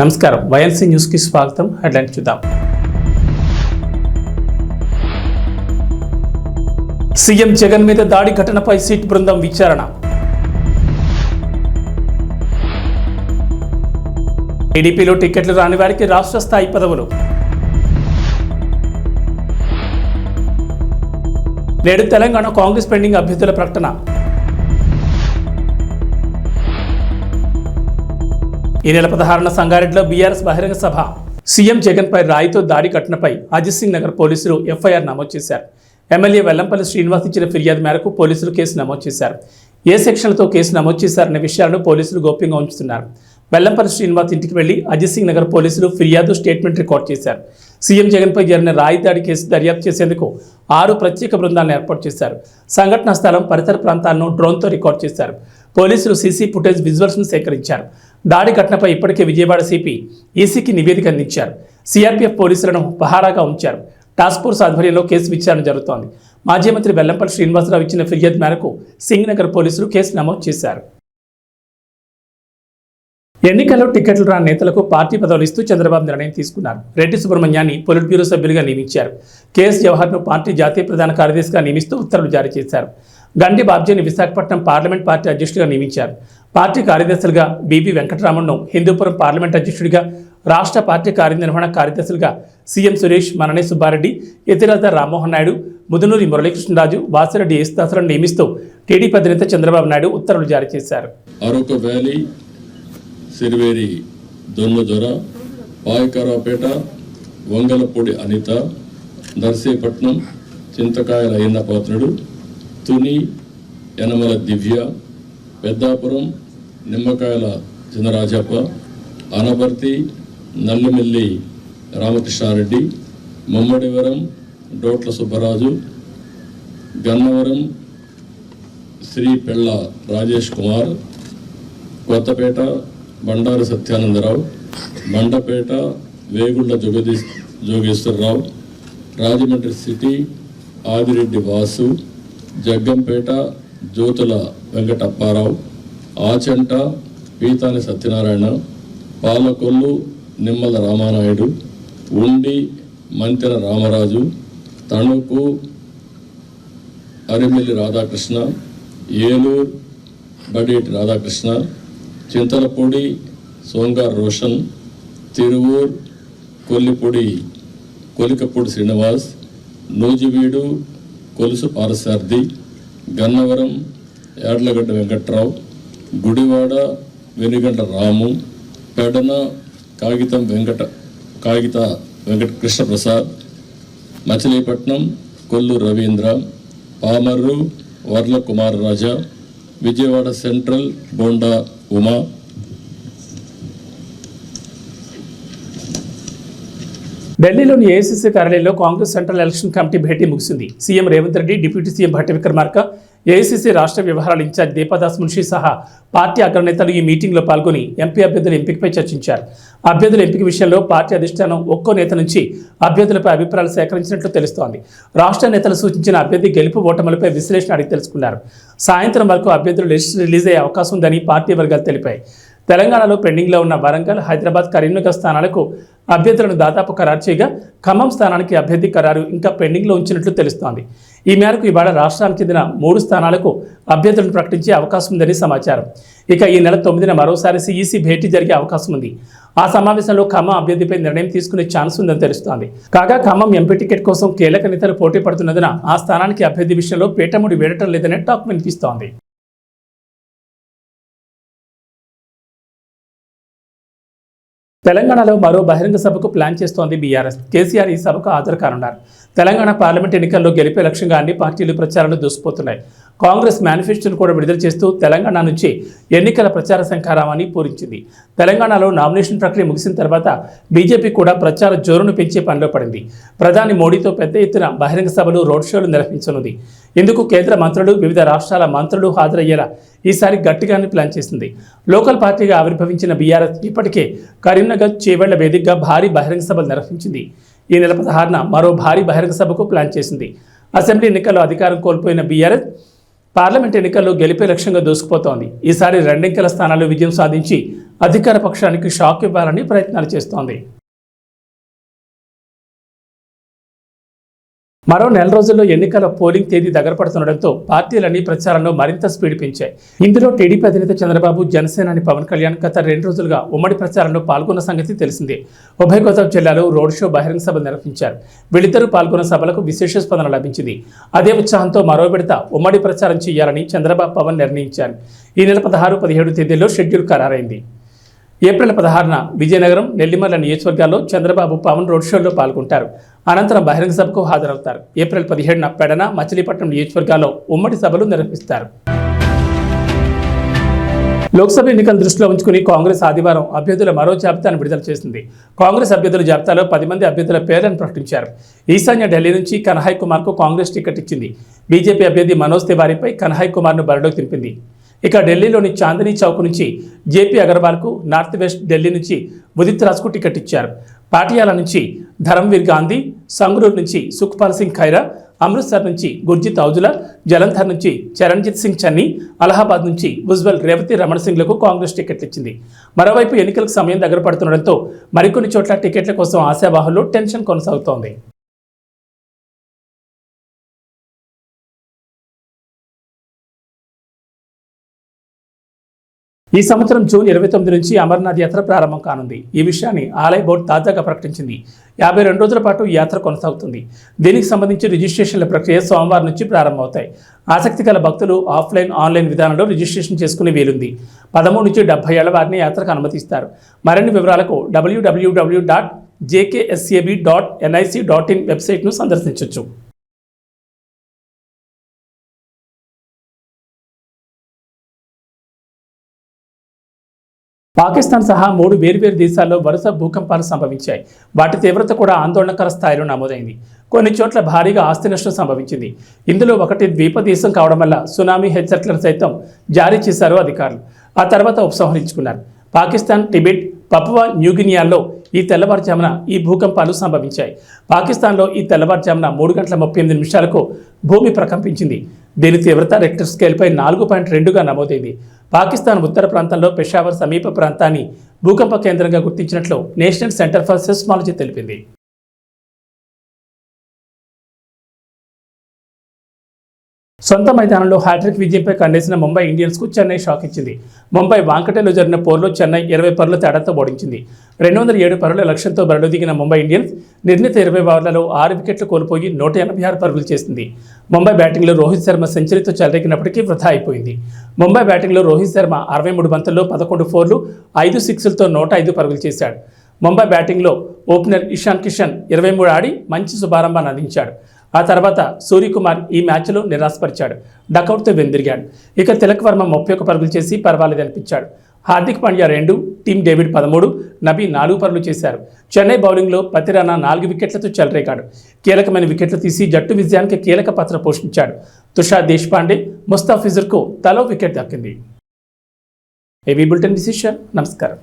నమస్కారం YNC news కి స్వాగతం. హెడ్లైన్స్ చూద్దాం. సీఎం జగన్ మీద దాడి ఘటనపై సిట్ బృందం విచారణ. టీడీపీలో టికెట్లు రాని వారికి రాష్ట్ర స్థాయి పదవులు. నేడు తెలంగాణ కాంగ్రెస్ పెండింగ్ అభ్యర్థుల ప్రకటన. ఈ నెల 16న సంగారెడ్డిలో బీఆర్ఎస్ బహిరంగ సభ. సీఎం జగన్ పై రాయితో దాడి ఘటనపై అజిత్ సింగ్ నగర్ పోలీసులు ఎఫ్ఐఆర్ నమోదు చేశారు. ఎమ్మెల్యే వెల్లంపల్లి శ్రీనివాస్ ఇచ్చిన ఫిర్యాదు మేరకు పోలీసులు కేసు నమోదు చేశారు. ఏ సెక్షన్లతో కేసు నమోదు చేశారనే విషయాలను పోలీసులు గోప్యంగా ఉంచుతున్నారు. వెల్లంపల్లి శ్రీనివాస్ ఇంటికి వెళ్లి అజిత్ సింగ్ నగర్ పోలీసులు ఫిర్యాదు స్టేట్మెంట్ రికార్డ్ చేశారు. సీఎం జగన్పై జరిగిన రాయి దాడి కేసు దర్యాప్తు చేసేందుకు 6 ప్రత్యేక బృందాలను ఏర్పాటు చేశారు. సంఘటనా స్థలం పరిసర ప్రాంతాలను డ్రోన్తో రికార్డు చేశారు. పోలీసులు సీసీ ఫుటేజ్ విజువల్స్ను సేకరించారు. దాడి ఘటనపై ఇప్పటికే విజయవాడ సిపి ఈసీకి నివేదిక అందించారు. సిఆర్పీఎఫ్ పోలీసులను పహారాగా ఉంచారు. టాస్క్ ఫోర్స్ ఆధ్వర్యంలో కేసు విచారణ జరుగుతోంది. మాజీ మంత్రి వెల్లంపల్లి శ్రీనివాసరావు ఇచ్చిన ఫిర్యాదు మేరకు సింగ్ నగర్ పోలీసులు కేసు నమోదు చేశారు. ఎన్నికల్లో టికెట్లు రాని నేతలకు పార్టీ పదవులు ఇస్తూ చంద్రబాబు నిర్ణయం తీసుకున్నారు. రెడ్డి సుబ్రహ్మణ్యాన్ని పొలిట్ బ్యూరో సభ్యులుగా నియమించారు. కేఎస్ జవహర్ను పార్టీ జాతీయ ప్రధాన కార్యదర్శిగా నియమిస్తూ ఉత్తర్వులు జారీ చేశారు. గండి బాబ్జీని విశాఖపట్నం పార్లమెంట్ పార్టీ అధ్యక్షుడిగా నియమించారు. పార్టీ కార్యదర్శులుగా బీబీ వెంకటరామన్ను హిందూపురం పార్లమెంట్ అధ్యక్షుడిగా, రాష్ట్ర పార్టీ కార్యనిర్వహణ కార్యదర్శులుగా సీఎం సురేష్, మననే సుబ్బారెడ్డి, యతిరాజ రామ్మోహన్ నాయుడు, ముదునూరి మురళీకృష్ణరాజు, వాసిరెడ్డి యేసుదాసులను నియమిస్తూ టీడీపీ అధినేత చంద్రబాబు నాయుడు ఉత్తర్వులు జారీ చేశారు. సిరివేరి దొన్నదొర, పాయకరావుపేట, వంగలపూడి అనిత, నర్సీపట్నం చింతకాయల అయ్యన్నపాత్రుడు, తుని యనమల దివ్య, పెద్దాపురం నిమ్మకాయల చినరాజప్ప, అనపర్తి నల్లిమిల్లి రామకృష్ణారెడ్డి, ముమ్మడివరం డోట్ల సుబ్బరాజు, గన్నవరం శ్రీ పెళ్ళ రాజేష్ కుమార్, కొత్తపేట బండారు సత్యానందరావు, బండపేట వేగుళ్ల జోగేశ్వరరావు, రాజమండ్రి సిటీ ఆదిరెడ్డి వాసు, జగ్గంపేట జ్యోతుల వెంకటప్పారావు, ఆచంట పీతాని సత్యనారాయణ, పాలకొల్లు నిమ్మల రామానాయుడు, ఉండి మంతెన రామరాజు, తణుకు అరిమిల్లి రాధాకృష్ణ, ఏలూరు బడేటి రాధాకృష్ణ, చింతలపూడి సోంగార్ రోషన్, తిరువూర్ కొలికపూడి శ్రీనివాస్, నూజివీడు కొలుసు పారసార్థి, గన్నవరం యాడ్లగడ్డ వెంకట్రావు, గుడివాడ వెనుగంట రాము, పెడన కాగిత వెంకట కృష్ణప్రసాద్, మచిలీపట్నం కొల్లు రవీంద్ర, పామర్రు వర్ల కుమార్ రాజా, విజయవాడ సెంట్రల్ బోండా ఉమా, ఢిల్లీలోని ఏఐసీసీ కార్యాలయంలో కాంగ్రెస్ సెంట్రల్ ఎలక్షన్ కమిటీ భేటీ ముగిసింది. CM Revanth Reddy, deputy CM Bhatti Vikramarka, AICC రాష్ట్ర వ్యవహారాల ఇన్ఛార్జ్ దీపాదాస్ మున్షి సహా పార్టీ అగ్రనేతలు ఈ మీటింగ్లో పాల్గొని ఎంపీ అభ్యర్థుల ఎంపికపై చర్చించారు. అభ్యర్థుల ఎంపిక విషయంలో పార్టీ అధిష్టానం ఒక్కో నేత నుంచి అభ్యర్థులపై అభిప్రాయాలు సేకరించినట్లు తెలుస్తోంది. రాష్ట్ర నేతలు సూచించిన అభ్యర్థి గెలుపు ఓటములపై విశ్లేషణ అడిగి తెలుసుకున్నారు. సాయంత్రం వరకు అభ్యర్థులు లిస్ట్ రిలీజ్ అయ్యే అవకాశం ఉందని పార్టీ వర్గాలు తెలిపాయి. తెలంగాణలో పెండింగ్లో ఉన్న వరంగల్, హైదరాబాద్, కరీంనగర్ స్థానాలకు అభ్యర్థులను దాదాపు ఖరారు చేయగా ఖమ్మం స్థానానికి అభ్యర్థి ఖరారు ఇంకా పెండింగ్లో ఉంచినట్లు తెలుస్తోంది. ఈ మేరకు ఇవాళ రాష్ట్రానికి చెందిన 3 స్థానాలకు అభ్యర్థులను ప్రకటించే అవకాశం ఉందని సమాచారం. ఇక ఈ నెల 9న మరోసారి సిఈసి భేటీ జరిగే అవకాశం ఉంది. ఆ సమావేశంలో ఖమ్మం అభ్యర్థిపై నిర్ణయం తీసుకునే ఛాన్స్ ఉందని తెలుస్తోంది. కాగా ఖమ్మం ఎంపీ టికెట్ కోసం కీలక నేతలు పోటీ పడుతున్నందున ఆ స్థానానికి అభ్యర్థి విషయంలో పీఠముడి వేడటం లేదనే టాక్ వినిపిస్తోంది. తెలంగాణలో మరో బహిరంగ సభకు ప్లాన్ చేస్తోంది బీఆర్ఎస్. కేసీఆర్ ఈ సభకు హాజరు కానున్నారు. తెలంగాణ పార్లమెంట్ ఎన్నికల్లో గెలిపే లక్ష్యంగా అన్ని పార్టీలు ప్రచారాలు దూసుకుపోతున్నాయి. కాంగ్రెస్ మేనిఫెస్టోను కూడా విడుదల చేస్తూ తెలంగాణ నుంచి ఎన్నికల ప్రచార శంఖారావాన్ని పూరించింది. తెలంగాణలో నామినేషన్ ప్రక్రియ ముగిసిన తర్వాత బీజేపీ కూడా ప్రచార జోరును పెంచే పనిలో పడింది. ప్రధాని మోడీతో పెద్ద ఎత్తున బహిరంగ సభలు, రోడ్ షోలు నిర్వహించనుంది. ఇందుకు కేంద్ర మంత్రులు, వివిధ రాష్ట్రాల మంత్రులు హాజరయ్యేలా ఈసారి గట్టిగానే ప్లాన్ చేసింది. లోకల్ పార్టీగా ఆవిర్భవించిన బీఆర్ఎస్ ఇప్పటికే కరీంనగర్, చేవెళ్ల వేదికగా భారీ బహిరంగ సభలు నిర్వహించింది. ఈ నెల 16న మరో భారీ బహిరంగ సభకు ప్లాన్ చేసింది. అసెంబ్లీ ఎన్నికల్లో అధికారం కోల్పోయిన బీఆర్ఎస్ పార్లమెంట్ ఎన్నికల్లో గెలిపే లక్ష్యంగా దూసుకుపోతోంది. ఈసారి రెండంకెల స్థానాల్లో విజయం సాధించి అధికార పక్షానికి షాక్ ఇవ్వాలని ప్రయత్నాలు చేస్తోంది. మరో నెల రోజుల్లో ఎన్నికల పోలింగ్ తేదీ దగ్గర పడుతుండటంతో పార్టీలన్నీ ప్రచారంలో మరింత స్పీడ్ పెంచాయి. ఇందులో టీడీపీ అధినేత చంద్రబాబు, జనసేనాని పవన్ కళ్యాణ్ గత 2 రోజులుగా ఉమ్మడి ప్రచారంలో పాల్గొన్న సంగతి తెలిసిందే. ఉభయ గోదావరి జిల్లాలో రోడ్ షో, బహిరంగ సభలు నిర్వహించారు. వీళ్ళిద్దరూ పాల్గొన్న సభలకు విశేష స్పందన లభించింది. అదే ఉత్సాహంతో మరో విడత ఉమ్మడి ప్రచారం చేయాలని చంద్రబాబు, పవన్ నిర్ణయించారు. ఈ నెల 16, 17 తేదీల్లో షెడ్యూల్ ఖరారైంది. ఏప్రిల్ 16న విజయనగరం, నెల్లిమర్ల నియోజకవర్గాల్లో చంద్రబాబు, పవన్ రోడ్ షోల్లో పాల్గొంటారు. అనంతరం బహిరంగ సభకు హాజరవుతారు. ఏప్రిల్ 17న పెడన, మచిలీపట్నం నియోజకవర్గాల్లో ఉమ్మడి సభలు నిర్వహిస్తారు. లోక్సభ ఎన్నికల దృష్టిలో ఉంచుకుని కాంగ్రెస్ ఆదివారం అభ్యర్థుల మరో జాబితాను విడుదల చేసింది. కాంగ్రెస్ అభ్యర్థుల జాబితాలో 10 మంది అభ్యర్థుల పేర్లను ప్రకటించారు. ఈశాన్య ఢిల్లీ నుంచి కన్హాయ్ కుమార్కు కాంగ్రెస్ టికెట్ ఇచ్చింది. బీజేపీ అభ్యర్థి మనోజ్ తివారీపై కన్హాయ్ కుమార్ను బరిలోకి దింపింది. ఇక ఢిల్లీలోని చాందనీ చౌక్ నుంచి జేపీ అగర్వాల్కు, నార్త్ వెస్ట్ ఢిల్లీ నుంచి ఉదిత్ రాజ్కు టికెట్ ఇచ్చారు. పాటియాలా నుంచి ధరంవీర్ గాంధీ, సంగ్రూర్ నుంచి సుఖ్పాల్ సింగ్ ఖైరా, అమృత్సర్ నుంచి గుర్జిత్ ఔజులా, జలంధర్ నుంచి చరణ్జిత్ సింగ్ చన్నీ, అలహాబాద్ నుంచి ఉజ్వల్ రేవతి రమణ సింగ్లకు కాంగ్రెస్ టికెట్లు ఇచ్చింది. మరోవైపు ఎన్నికలకు సమయం దగ్గర పడుతుండటంతో మరికొన్ని చోట్ల టికెట్ల కోసం ఆశావాహుల్లో టెన్షన్ కొనసాగుతోంది. ఈ సంవత్సరం జూన్ 29 నుంచి అమర్నాథ్ యాత్ర ప్రారంభం కానుంది. ఈ విషయాన్ని ఆలయ బోర్డు తాజాగా ప్రకటించింది. 52 రోజుల పాటు ఈ యాత్ర కొనసాగుతుంది. దీనికి సంబంధించి రిజిస్ట్రేషన్ల ప్రక్రియ సోమవారం నుంచి ప్రారంభమవుతాయి. ఆసక్తి గల భక్తులు ఆఫ్లైన్, ఆన్లైన్ విధానంలో రిజిస్ట్రేషన్ చేసుకునే వీలుంది. 13 నుంచి 70 ఏళ్ల వారిని యాత్రకు అనుమతిస్తారు. మరిన్ని వివరాలకు www.jksab.nic.in వెబ్సైట్ను సందర్శించవచ్చు. పాకిస్తాన్ సహా 3 వేర్వేరు దేశాల్లో వరుస భూకంపాలు సంభవించాయి. వాటి తీవ్రత కూడా ఆందోళనకర స్థాయిలో నమోదైంది. కొన్ని చోట్ల భారీగా ఆస్తి నష్టం సంభవించింది. ఇందులో ఒకటి ద్వీప దేశం కావడం వల్ల సునామీ హెచ్చరికలను సైతం జారీ చేశారు అధికారులు. ఆ తర్వాత ఉపసంహరించుకున్నారు. పాకిస్తాన్, టిబెట్, పపువా న్యూగినియాల్లో ఈ తెల్లవారుజామున ఈ భూకంపాలు సంభవించాయి. పాకిస్తాన్లో ఈ తెల్లవారుజామున 3 గంటల 38 నిమిషాలకు భూమి ప్రకంపించింది. దీని తీవ్రత రెక్టర్ స్కేల్పై 4.2గా నమోదైంది. పాకిస్తాన్ ఉత్తర ప్రాంతంలో పెషావర్ సమీప ప్రాంతాన్ని భూకంప కేంద్రంగా గుర్తించినట్లు నేషనల్ సెంటర్ ఫర్ సెస్మాలజీ తెలిపింది. సొంత మైదానంలో హ్యాట్రిక్ విజయంపై కన్నేసిన ముంబై ఇండియన్స్కు చెన్నై షాక్ ఇచ్చింది. ముంబై వాంకటేలో జరిగిన పోరులో చెన్నై 20 పరుగుల తేడాతో ఓడించింది. 207 పరుగుల లక్ష్యంతో బరిలో దిగిన ముంబై ఇండియన్స్ నిర్ణీత 20 ఓవర్లలో 6 వికెట్లు కోల్పోయి 186 పరుగులు చేసింది. ముంబై బ్యాటింగ్లో రోహిత్ శర్మ సెంచరీతో చెలరేగినప్పటికీ వృథా అయిపోయింది. ముంబై బ్యాటింగ్లో రోహిత్ శర్మ 63 బంతుల్లో 11 ఫోర్లు, 5 సిక్స్లతో 105 పరుగులు చేశాడు. ముంబై బ్యాటింగ్లో ఓపెనర్ ఇషాన్ కిషన్ 23 ఆడి మంచి శుభారంభాన్ని అందించాడు. ఆ తర్వాత సూర్యకుమార్ ఈ మ్యాచ్లో నిరాశపరిచాడు. డకౌట్తో వెనుదిరిగాడు. ఇక తిలక్ వర్మ 31 పరుగులు చేసి పర్వాలేదనిపించాడు. హార్దిక్ పాండ్యా 2, టీమ్ డేవిడ్ 13, నబీ 4 పరుగులు చేశారు. చెన్నై బౌలింగ్లో పతిరానా 4 వికెట్లతో చెలరేగాడు. కీలకమైన వికెట్లు తీసి జట్టు విజయానికి కీలక పాత్ర పోషించాడు. తుషార్ దేశ్పాండే, ముస్తాఫిజుర్కు తలో వికెట్ దక్కింది. ఏవీ బులెటిన్ విశేషాలు. నమస్కారం.